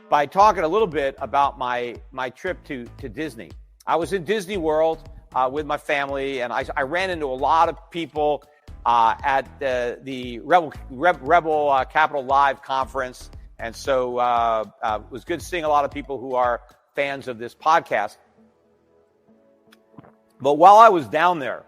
by talking a little bit about my trip to Disney. I was in Disney World with my family, and I ran into a lot of people at the Rebel Capital Live conference. And so it was good seeing a lot of people who are fans of this podcast. But while I was down there,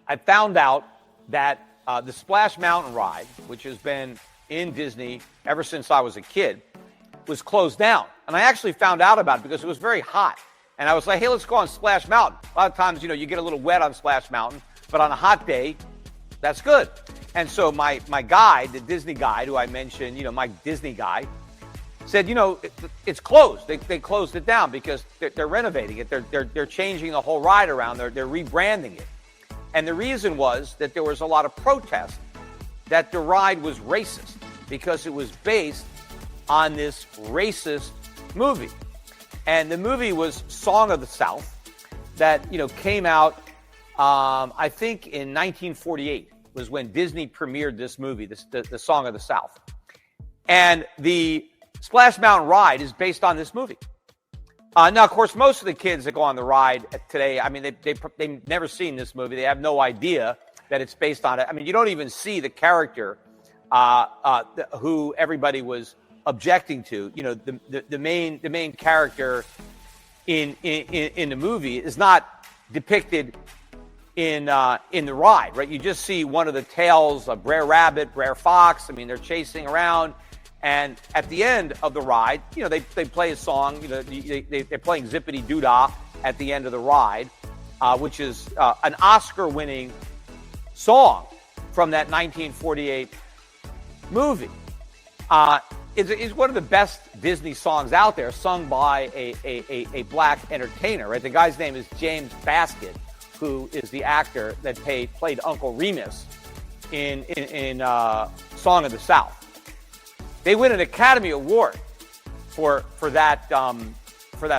I found out that the Splash Mountain ride, which has been in Disney ever since I was a kid, was closed down. And I actually found out about it because it was very hot. And I was like, hey, let's go on Splash Mountain. A lot of times, you get a little wet on Splash Mountain, but on a hot day, that's good. And so my guide, the Disney guide, who I mentioned, my Disney guy, said, it's closed. They closed it down because they're renovating it. They're changing the whole ride around. They're rebranding it. And the reason was that there was a lot of protest that the ride was racist because it was based on this racist movie. And the movie was Song of the South that, came out, I think in 1948 was when Disney premiered this movie, the Song of the South. And the Splash Mountain ride is based on this movie. Now, of course, most of the kids that go on the ride today, I mean, they've never seen this movie. They have no idea that it's based on it. I mean, you don't even see the character who everybody was objecting to. The main character in the movie is not depicted in the ride, right? You just see one of the tails of Brer Rabbit, Brer Fox. I mean, they're chasing around. And at the end of the ride, they play a song. They're playing Zippity Doo-Dah at the end of the ride, which is an Oscar-winning song from that 1948 movie. It's one of the best Disney songs out there, sung by a black entertainer. Right, the guy's name is James Baskett, who is the actor that played Uncle Remus in Song of the South. They win an Academy Award for that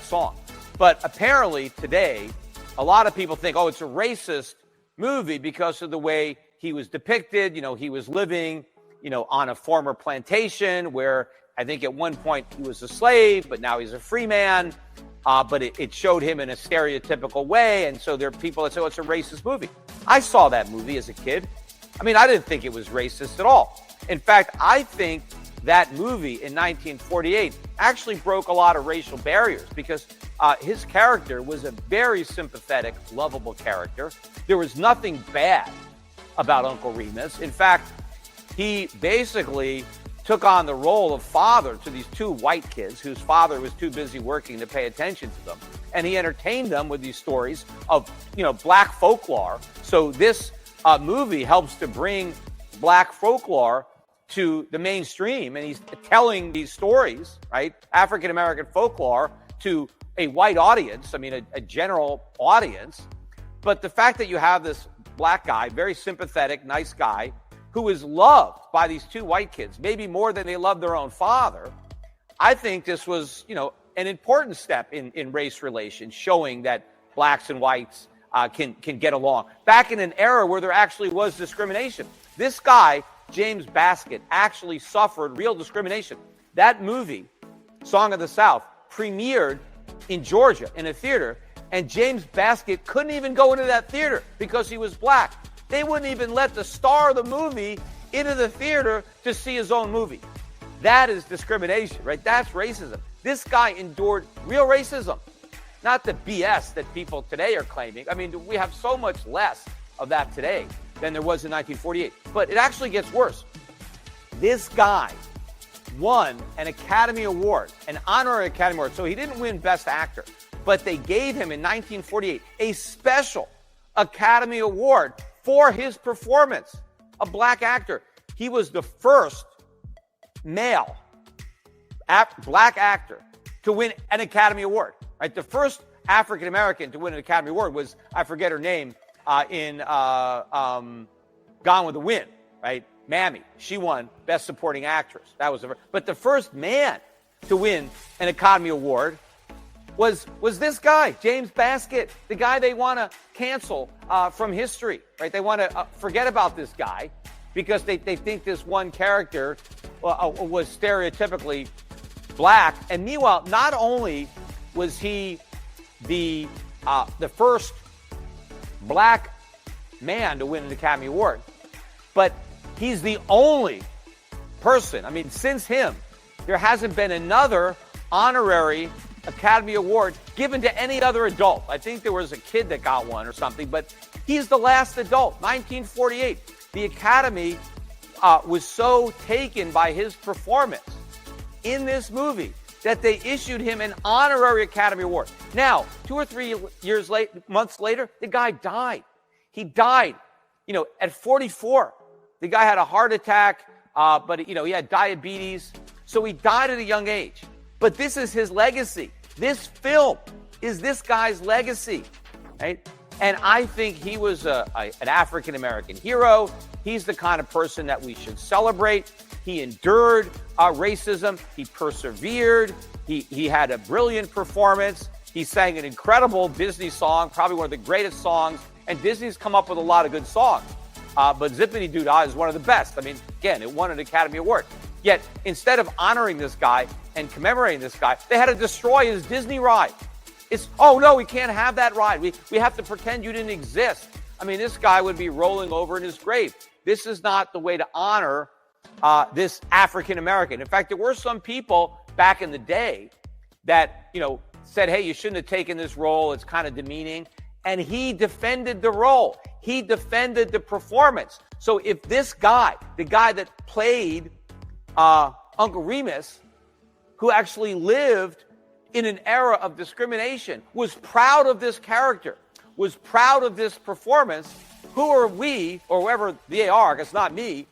song. But apparently today, a lot of people think, it's a racist movie because of the way he was depicted. He was living, on a former plantation where I think at one point he was a slave, but now he's a free man. But it showed him in a stereotypical way. And so there are people that say, it's a racist movie. I saw that movie as a kid. I mean, I didn't think it was racist at all. In fact, I think that movie in 1948 actually broke a lot of racial barriers because his character was a very sympathetic, lovable character. There was nothing bad about Uncle Remus. In fact, he basically took on the role of father to these two white kids whose father was too busy working to pay attention to them. And he entertained them with these stories of, black folklore. So this movie helps to bring black folklore to the mainstream, and he's telling these stories, right, African-American folklore, to a white audience, I mean, a general audience. But the fact that you have this black guy, very sympathetic, nice guy, who is loved by these two white kids, maybe more than they love their own father, I think this was, an important step in race relations, showing that blacks and whites can get along. Back in an era where there actually was discrimination. This guy, James Baskett, actually suffered real discrimination. That movie, Song of the South, premiered in Georgia in a theater, and James Baskett couldn't even go into that theater because he was black. They wouldn't even let the star of the movie into the theater to see his own movie. That is discrimination, right? That's racism. This guy endured real racism, not the BS that people today are claiming. I mean, we have so much less of that today than there was in 1948. But it actually gets worse. This guy won an Academy Award, an honorary Academy Award. So he didn't win Best Actor, but they gave him in 1948 a special Academy Award for his performance, a black actor. He was the first male black actor to win an Academy Award, right? The first African-American to win an Academy Award was, I forget her name, in Gone with the Wind, right? Mammy, she won Best Supporting Actress. That was but the first man to win an Academy Award was this guy, James Baskett, the guy they want to cancel from history, right? They want to forget about this guy because they think this one character was stereotypically black. And meanwhile, not only was he the first black man to win an Academy Award, but he's the only person. I mean, since him, there hasn't been another honorary Academy Award given to any other adult. I think there was a kid that got one or something, but he's the last adult. 1948. The Academy was so taken by his performance in this movie that they issued him an honorary Academy Award. Now, 2 or 3 months later, the guy died. He died, at 44. The guy had a heart attack, but he had diabetes. So he died at a young age. But this is his legacy. This film is this guy's legacy, right? And I think he was an African-American hero. He's the kind of person that we should celebrate. He endured racism. He persevered. He had a brilliant performance. He sang an incredible Disney song, probably one of the greatest songs. And Disney's come up with a lot of good songs. But Zippity Doo Dah is one of the best. I mean, again, it won an Academy Award. Yet, instead of honoring this guy and commemorating this guy, they had to destroy his Disney ride. Oh no, we can't have that ride. We have to pretend you didn't exist. I mean, this guy would be rolling over in his grave. This is not the way to honor this African American. In fact, there were some people back in the day that, said, hey, you shouldn't have taken this role. It's kind of demeaning. And he defended the role. He defended the performance. So if this guy, the guy that played Uncle Remus, who actually lived in an era of discrimination, was proud of this character, was proud of this performance, who are we, or whoever they are, because not me,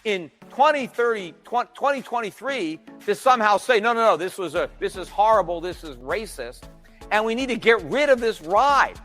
in 2023 to somehow say, no, this is horrible, this is racist, and we need to get rid of this ride,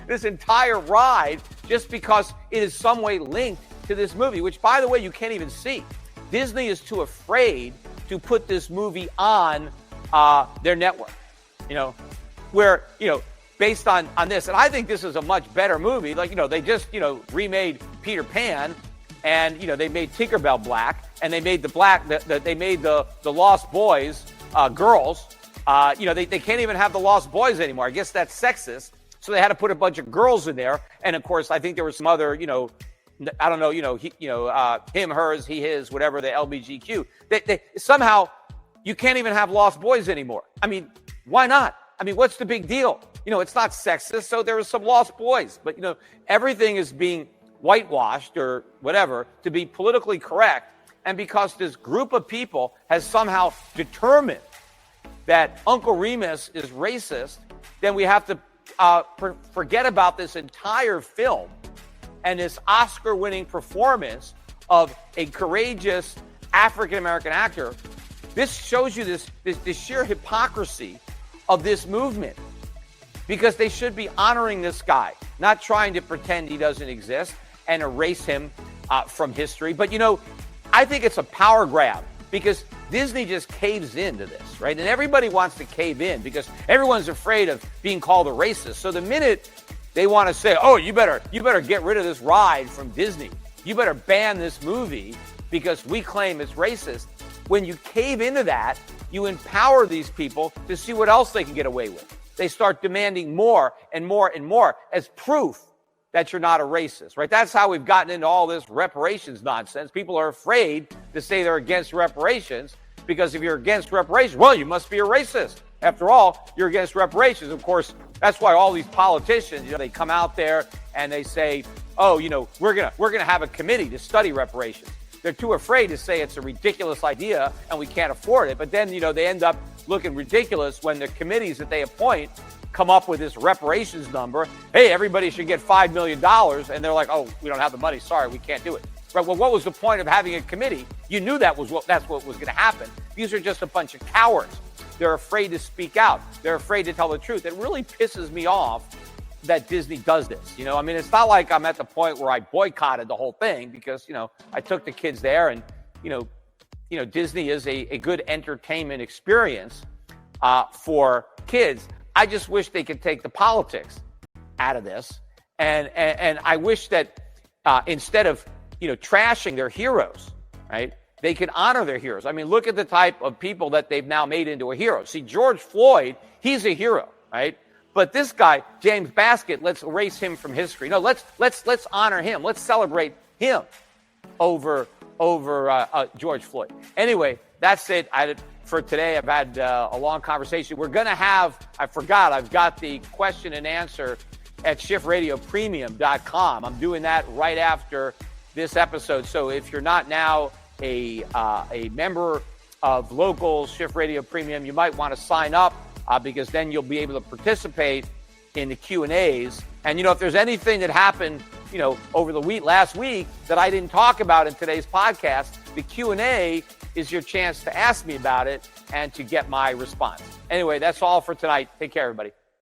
this entire ride, just because it is some way linked to this movie, which, by the way, you can't even see. Disney is too afraid to put this movie on their network, where, based on this. And I think this is a much better movie. Like, they just, remade Peter Pan, and, they made Tinkerbell black, and they made they made the Lost Boys girls. They can't even have the Lost Boys anymore. I guess that's sexist. So they had to put a bunch of girls in there. And of course, I think there was some other, I don't know, him, hers, he, his, whatever, the LBGQ. They somehow, you can't even have Lost Boys anymore. I mean, why not? I mean, what's the big deal? It's not sexist, so there are some Lost Boys. But, everything is being whitewashed or whatever to be politically correct. And because this group of people has somehow determined that Uncle Remus is racist, then we have to forget about this entire film and this Oscar-winning performance of a courageous African-American actor. This shows you this sheer hypocrisy of this movement, because they should be honoring this guy, not trying to pretend he doesn't exist and erase him from history. But, I think it's a power grab, because Disney just caves into this, right? And everybody wants to cave in because everyone's afraid of being called a racist. So the minute they want to say, oh, you better get rid of this ride from Disney, you better ban this movie because we claim it's racist. When you cave into that, you empower these people to see what else they can get away with. They start demanding more and more and more as proof that you're not a racist, right? That's how we've gotten into all this reparations nonsense. People are afraid to say they're against reparations because if you're against reparations, well, you must be a racist. After all, you're against reparations. Of course, that's why all these politicians, they come out there and they say, oh, we're gonna have a committee to study reparations. They're too afraid to say it's a ridiculous idea and we can't afford it. But then, they end up looking ridiculous when the committees that they appoint come up with this reparations number. Hey, everybody should get $5 million. And they're like, oh, we don't have the money. Sorry, we can't do it. Right? Well, what was the point of having a committee? You knew that's what was going to happen. These are just a bunch of cowards. They're afraid to speak out. They're afraid to tell the truth. It really pisses me off that Disney does this. I mean, it's not like I'm at the point where I boycotted the whole thing because, I took the kids there and, Disney is a good entertainment experience for kids. I just wish they could take the politics out of this. And I wish that instead of, trashing their heroes, right, they can honor their heroes. I mean, look at the type of people that they've now made into a hero. See, George Floyd, he's a hero, right? But this guy, James Baskett, let's erase him from history. No, let's honor him. Let's celebrate him over George Floyd. Anyway, that's it for today. I've had a long conversation. We're going to have, I've got the question and answer at SchiffRadioPremium.com. I'm doing that right after this episode. So if you're not now a member of local Schiff Radio Premium, you might want to sign up because then you'll be able to participate in the Q&As. And, if there's anything that happened, over the last week that I didn't talk about in today's podcast, the Q&A is your chance to ask me about it and to get my response. Anyway, that's all for tonight. Take care, everybody.